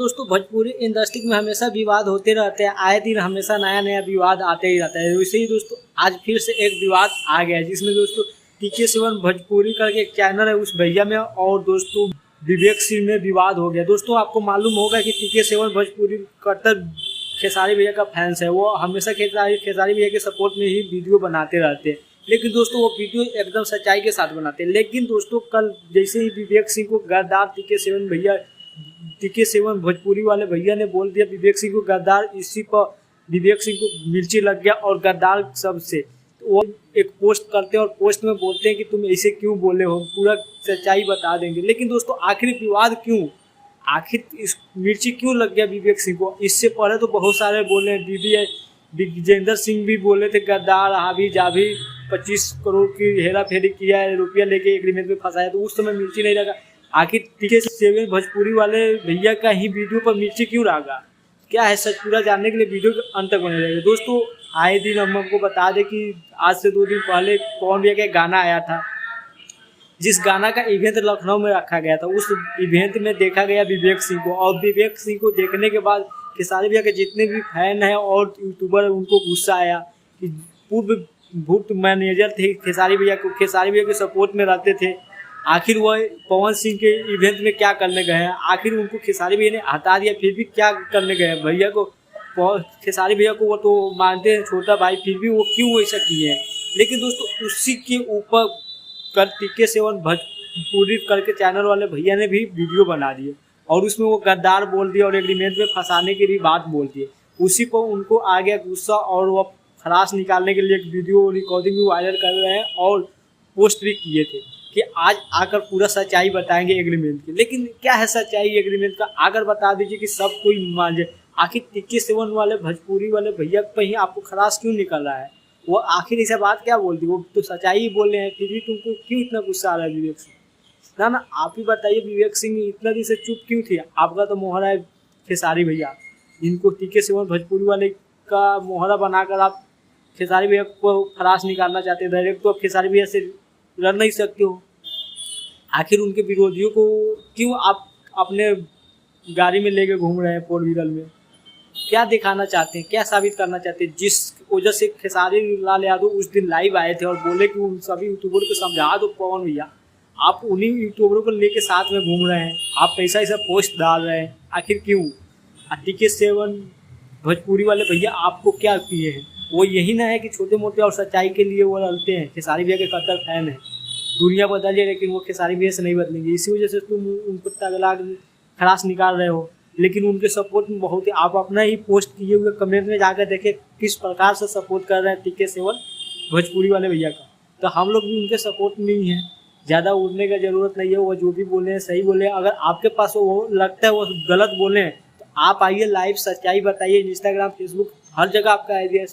दोस्तों भोजपुरी इंडस्ट्री में हमेशा विवाद होते रहते हैं। आए दिन हमेशा नया नया विवाद आते ही रहता है। वैसे ही दोस्तों आज फिर से एक विवाद आ गया है, जिसमें दोस्तों TK7 भोजपुरी करके एक चैनल है, उस भैया में और दोस्तों विवेक सिंह में विवाद हो गया। दोस्तों आपको मालूम होगा कि TK7 भोजपुरी कट्टर खेसारी भैया का फैंस है। वो हमेशा खेसारी भैया के सपोर्ट में ही वीडियो बनाते रहते हैं, लेकिन दोस्तों वो वीडियो एकदम सच्चाई के साथ बनाते हैं। लेकिन दोस्तों कल जैसे ही विवेक सिंह को गद्दार TK7 भोजपुरी वाले भैया ने बोल दिया विवेक सिंह को गद्दार, इसी पर विवेक सिंह को मिर्ची लग गया और गद्दार सबसे तो वो एक पोस्ट करते हैं और पोस्ट में बोलते हैं कि तुम ऐसे क्यों बोले हो, पूरा सच्चाई बता देंगे। लेकिन दोस्तों आखिर विवाद क्यों, आखिर इस मिर्ची क्यों लग गया विवेक सिंह को? इससे पहले तो बहुत सारे बोले हैं, विजेंद्र सिंह भी बोले थे गद्दार, हावी जाभी 25 करोड़ की हेरा फेरी किया है, रुपया लेके एग्रीमेंट में फंसाया, तो उस समय मिर्ची नहीं लगा। आखिर TK7 भोजपुरी वाले भैया का ही वीडियो पर मिर्ची क्यों लगा? क्या है सच, पूरा जानने के लिए वीडियो के अंत तक बने रहेगा। दोस्तों आए दिन हम आपको बता दें कि आज से 2 दिन पहले पवन भैया का गाना आया था, जिस गाना का इवेंट लखनऊ में रखा गया था। उस इवेंट में देखा गया विवेक सिंह को, और विवेक सिंह को देखने के बाद खेसारी भैया के जितने भी फैन हैं और यूट्यूबर, उनको गुस्सा आया कि पूर्व भूत मैनेजर थे खेसारी भैया को, खेसारी भैया के सपोर्ट में रहते थे, आखिर वो पवन सिंह के इवेंट में क्या करने गए हैं? आखिर उनको खेसारी भैया ने हटा दिया, फिर भी क्या करने गए हैं? भैया को, खेसारी भैया को वो तो मानते हैं छोटा भाई, फिर भी वो क्यों ऐसा किए हैं? लेकिन दोस्तों उसी के ऊपर कल TK7 भोजपुरी करके चैनल वाले भैया ने भी वीडियो बना दिए और उसमें वो गद्दार बोल दिया और एग्रीमेंट में फंसाने की भी बात बोल दी। उसी पर उनको आ गया गुस्सा और वो खलास निकालने के लिए एक वीडियो रिकॉर्डिंग भी वायरल कर रहे हैं और पोस्ट भी किए थे कि आज आकर पूरा सच्चाई बताएंगे एग्रीमेंट की। लेकिन क्या है सच्चाई एग्रीमेंट का, आकर बता दीजिए कि सब कोई मान जाए। आखिर TK7 वाले भोजपुरी वाले भैया पर ही आपको खलास क्यों निकल रहा है? वो आखिर ऐसा बात क्या बोलती, वो तो सच्चाई ही बोल रहे हैं, फिर भी तुमको क्यों इतना गुस्सा आ रहा है विवेक सिंह? ना आप ही बताइए, विवेक सिंह इतना दिन से चुप क्यों थे? आपका तो मोहरा है खेसारी भैया, इनको TK7 भोजपुरी वाले का मोहरा बनाकर आप खेसारी भैया को खलास निकालना चाहते हैं। डायरेक्ट तो आप खेसारी भैया से लड़ नहीं सकते हो। आखिर उनके विरोधियों को क्यों आप अपने गाड़ी में लेके घूम रहे हैं 4 व्हीलर में? क्या दिखाना चाहते हैं, क्या साबित करना चाहते हैं? जिस वजह से खेसारी लाल यादव उस दिन लाइव आए थे और बोले कि उन सभी यूट्यूबर को समझा दो पवन भैया, आप उन्हीं यूट्यूबरों को लेके साथ में घूम रहे हैं, आप ऐसा ऐसा पोस्ट डाल रहे हैं, आखिर क्यों? TK7 भोजपुरी वाले भैया आपको क्या किए हैं? वो यही ना है कि छोटे मोटे और सच्चाई के लिए वो लड़ते हैं, खेसारी भैया के कट्टर फैन हैं। दुनिया बदलिए लेकिन वो खेसारी भैया से नहीं बदलेंगे, इसी वजह से तुम उनको तगला खलास निकाल रहे हो। लेकिन उनके सपोर्ट में बहुत ही, आप अपना ही पोस्ट किए हुए कमेंट में जाकर देखें किस प्रकार से सपोर्ट कर रहे हैं TK7 भोजपुरी वाले भैया का। तो हम लोग भी उनके सपोर्ट में ही हैं, ज़्यादा उड़ने का ज़रूरत नहीं है। वो जो भी बोले हैं सही बोले हैं। अगर आपके पास वो लगता है वो गलत बोले हैं तो आप आइए लाइव सच्चाई बताइए। इंस्टाग्राम, फेसबुक, हर जगह आपका आइडिया,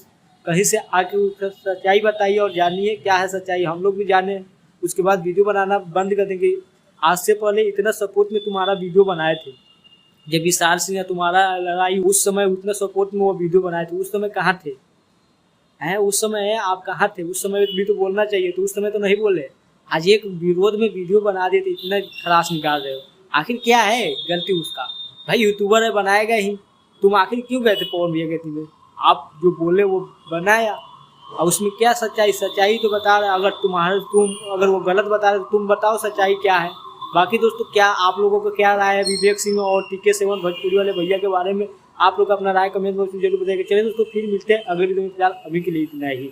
कहीं से आके सच्चाई बताइए और जानिए क्या है सच्चाई, हम लोग भी जाने। उसके बाद वीडियो बनाना बंद कर देंगे। आज से पहले इतना सपोर्ट में तुम्हारा वीडियो बनाए थे, जब विशाल सिंह ने तुम्हारा लड़ाई, उस समय उतना सपोर्ट में वो वीडियो बनाए थे, उस समय कहाँ थे? हैं उस समय है, आप कहाँ थे? उस समय भी तो बोलना चाहिए, तो उस समय तो नहीं बोले। आज एक विरोध में वीडियो बना दिए थे, इतना खलास निकाल रहे हो, आखिर क्या है गलती उसका? भाई यूट्यूबर है, बनाएगा ही। तुम आखिर क्यों गए थे पवन भैया के टीम में? आप जो बोले वो बनाया, और उसमें क्या सच्चाई? सच्चाई तो बता रहे। अगर वो गलत बता रहे तो तुम बताओ सच्चाई क्या है। बाकी दोस्तों क्या आप लोगों को क्या राय है विवेक सिंह और TK7 भोजपुरी वाले भैया के बारे में? आप लोग अपना राय कमेंट बॉक्स में जरूर बताइएगा। चलिए दोस्तों फिर मिलते हैं अगले वीडियो में, फिलहाल अभी के लिए इतना ही।